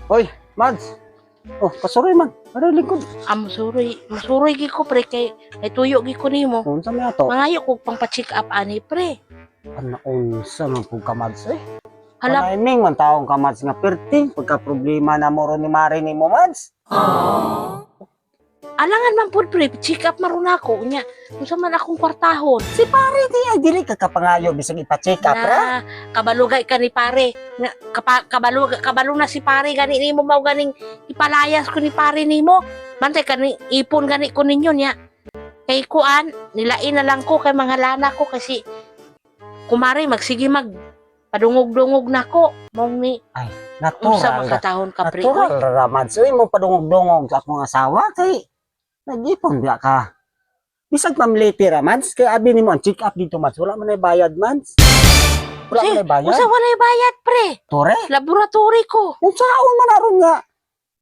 Hoy, Mads. Oh, pasuroy man. Ano lingkod? Masuroy gi ko pre kay tuyo gi ko nimo. Unsa man ato? Mangayo ko pang pa-check up ani pre. Ano unsa man pug ka Mads eh? Hala, Malaming man taong ka Mads nga perting pagka problema na mo ron ni Mari ni mo Mads. alangan man pud pre, check up maron ako nya. Unsa man akong kwartahon? Si pare di ay dili ka kapangayo bisag ipa-check up ra. Na kabalugay ka ni pare. Nga kabalo na si pare gani nimo mao ganing ipalayas ko ni pare nimo. Bantay ka ni ipon gani ko ninyo nya. Kay kuan, nilain na lang ko kay mga lana ko kasi kumari magsige mag padungog-dungog nako. Mao ni unsa Natural. makatahon ka pre. Oy. Natural ra Mads. Uy, mo padungog-dungog sa akong asawa kay nag-ipon biya ka. Bisag pamiliti ra Mads kay abi nimo ang check up dito Mads. Wala man ay bayad Mads. Wala man ay bayad. Unsa walay bayad pre? Tore. Laboratory ko. Unsaon man aron nga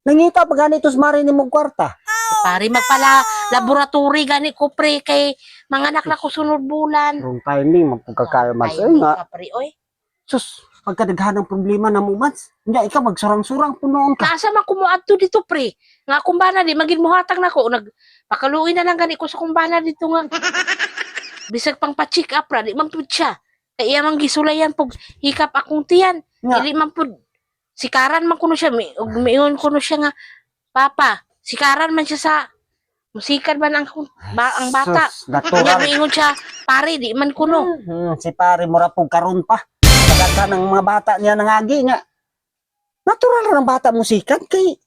nangita pa ganito sa Mari ni mong kwarta. Pare magpala laboratory gani ko pre kay mga anak na ko sunod bulan. Wrong timing magpagkakayo Mads. Ay, Ay nga. ka, pre, oy. Sus, pagkadaghan ng problema na mo Mads. Hindi ikaw magsurang-surang punoon ka. Kaasa man kumuadto dito pre. Nga kumbana di magin muhatag nako nagpakaluoy na lang gani ko sa kumbana dito nga. Bisag pang pa-check up ra di man pud siya. Kay iya man gisulayan pug hikap akong tiyan. Nga. Dili man pud sikaran man kuno siya miingon kuno siya nga papa, sikaran man siya sa musikan man ang ang bata. Sus, Kanya natural. miingon siya pare di man kuno. Si pare mo ra pug karon pa. Kadaghan ng mga bata niya nangagi nga. Natural ra ng bata musikat kay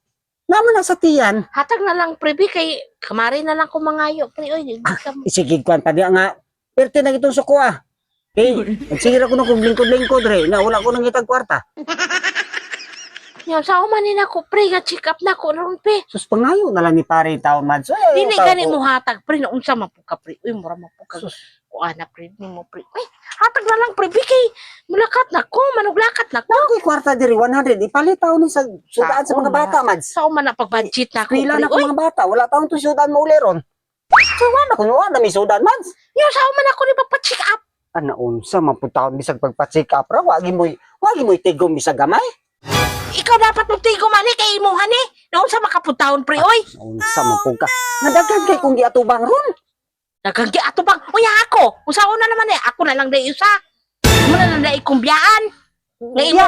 naman na sa tiyan. Hatag na lang prebi kay kamari na lang ko mangayo pre oy di ka Isigig kwan pa diya nga. Perte na gitong suko ah. Okay, nagsigir ako ng lingkod-lingkod re. Na wala ko nang itag kwarta. Yo, sa umanin ako, pre, nga check up na ko ron, pe. Sus, pangayo na lang ni pare taon Mads. Dili gani mo hatag, pre, na unsa man po ka, pre. Uy, mura mo po ka. Kuana, pre, ni mo, pre. Uy, hatag na lang, pre, kay mulakat na ko, manuglakat na ko. Nakoy kwarta diri 100. Ipalit taon ni sa sudaan sa mga bata Mads. Sa uman na pag-budget na ko, Pila pre. na ko Uy, mga bata. Wala taon to sudaan mo uli ron. So, wala ko na may sudaan Mads. yo, sa uman ako ni pagpa-check up. Ano unsa man pud taon bisag pagpa-check up ra wagi mo tigom bisag gamay. Ikaw dapat magtigo mali kay imuhan eh. Na unsa makaputahon, pre, oy. Unsa man pud ka? Nadagan kay kung giatubang ron. Nagkagi ato bang, uy, ako. Unsaon na naman eh, ako na lang day usa. Mo na lang day kumbiyaan. Nga imo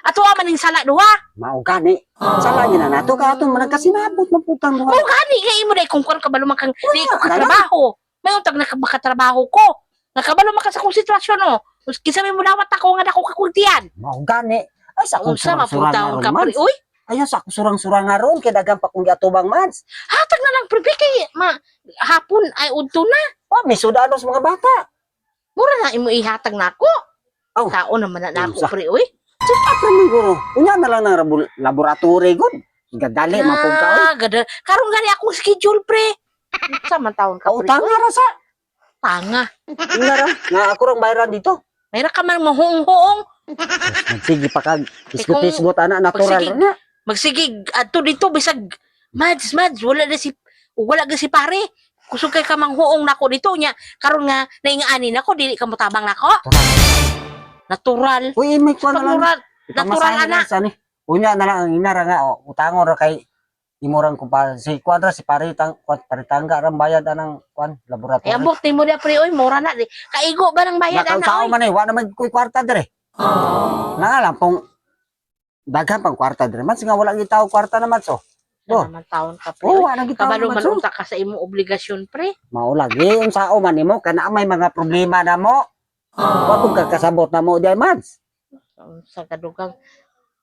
ato man ning sala duha. Mao gani. Sala niya na nato ka aton man kasinabot man putang duha. Oh, gani nga imo day kung kan kabalo man kang di ko Wala, katrabaho. May untag nakatrabaho ko. Nakabalo man ka sa kong sitwasyon oh. Kinsa may mulawat ako nga dako kakultian. Mao gani. Ay sa kung Unsa surang-surang maputahon ron ka pre? Mads. Uy, Ayo sa kung surang-surang nga ron kay dagan pa kung giatubang Mads. hatag na lang pre kay hapon ay udto na. Oh, may sudano sa mga bata. Mura na imo ihatag nako. Aw. Tao naman na nako Unsa? pre uy. Check up naman guro. Unya na lang ng laboratory gud. Gadali man pud ka oy. Gada. Karon gani akong schedule pre. Unsa man taon ka pre? Utang Uy, ra sa. tanga. Ina ra nga ako rang bayaran dito. Mayra ka man mahuong-huong. Sige pa kag isgot-isgot ana natural Pagsige. na. Magsigig adto dito bisag mads wala ga si pare. Kusog kay ka manghuong nako dito nya karon nga naingaani nako dili ka motabang nako. Natural. Uy, may kuha na lang. Natural ana. Ni. Unya na lang ang inara nga utangon ra kay imurang ko pa si kwadra si paritangga ram bayad anang kwan Ay laboratory. ambot nimo dia pre oy mura na di. Kaigo ba nang bayad Nakal ana tao oy? man eh, wa na may kuy kwarta dire. Na lang pong daghan pang kwarta dire. Man nga wala gitaw kwarta naman so. Ano naman taon ka pre? Oh, oy? wa na gitaw Kabalo naman man so. unta ka sa imong obligasyon pre. Mao lagi unsao man nimo kana may mga problema na mo. Wa pud ka kasabot na mo di Mads. Sa kadugang.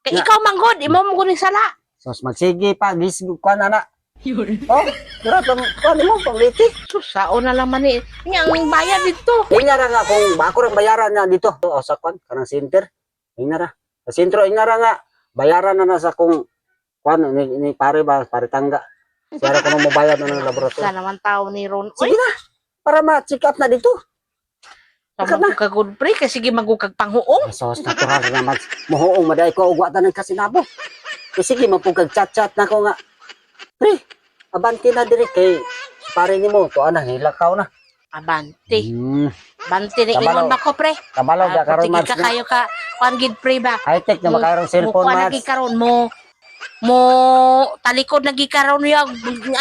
Kay ikaw manggod imo mo guning sala. Sos magsige pa gis kwan ana. Oh, dira pang kwan mo panglitik. Susao na lang man ni. Nya ang bayad dito. Ingna ra nga kung ako ra bayaran na dito o sa kwan kanang center. Ingna ra. Sa sentro ingna ra nga bayaran na sa kung kwan ni pare ba pare tangga. Para ko mo bayad na ng laboratory. Sa naman tao ni Ron. Uy, Sige na. Para ma-check up na dito. tama ko ka good pre kasi sige magukag panghuong. Sos natural na mag muhuong maday ko ugwa tanan kasinabo. Sige mapugag chat-chat na ko nga. Pre, abanti na diri kay pare nimo to ana hilakaw na. Abante. Hmm. Bante ni Kabalo. ingon ba ko pre? Kabalaw da karon Sige Mads ka nga. kayo ka kuan gid pre ba? High tech na makarong cellphone Mukuha Mads. lagi karon mo mo talikod na gikaroon niya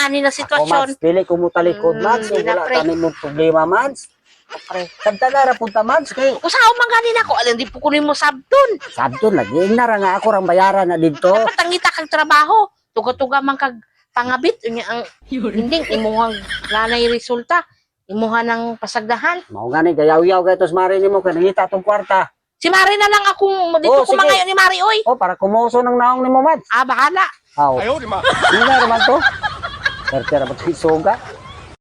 ani na Ako, sitwasyon. Mads, dili ko mo talikod, Mads. Hindi na, Wala pre. tanin mo problema, Mads. Pre. Kanta na rapunta, Mads. Kay, Usaw man ganin ako, alam di po kunin mo sabton. sabto, lagi na ra nga ako rang bayaran na dito. Dapat ang ngita kag trabaho. Tuga-tuga man kag pangabit unya ang hindi imuhang nanay resulta. Imuha ng pasagdahan. Mao nga ni, gayaw-yaw kayo tos mari nimo kanangita tong kwarta. Si Mari na lang ako dito Oh, ko sige. mangayo ni Mari oy. Oh, para kumuso ng naong nimo, Mads. Ah, bahala. Aw. Ayaw, di ma. Hindi na naman to. Tertera ba ito suga?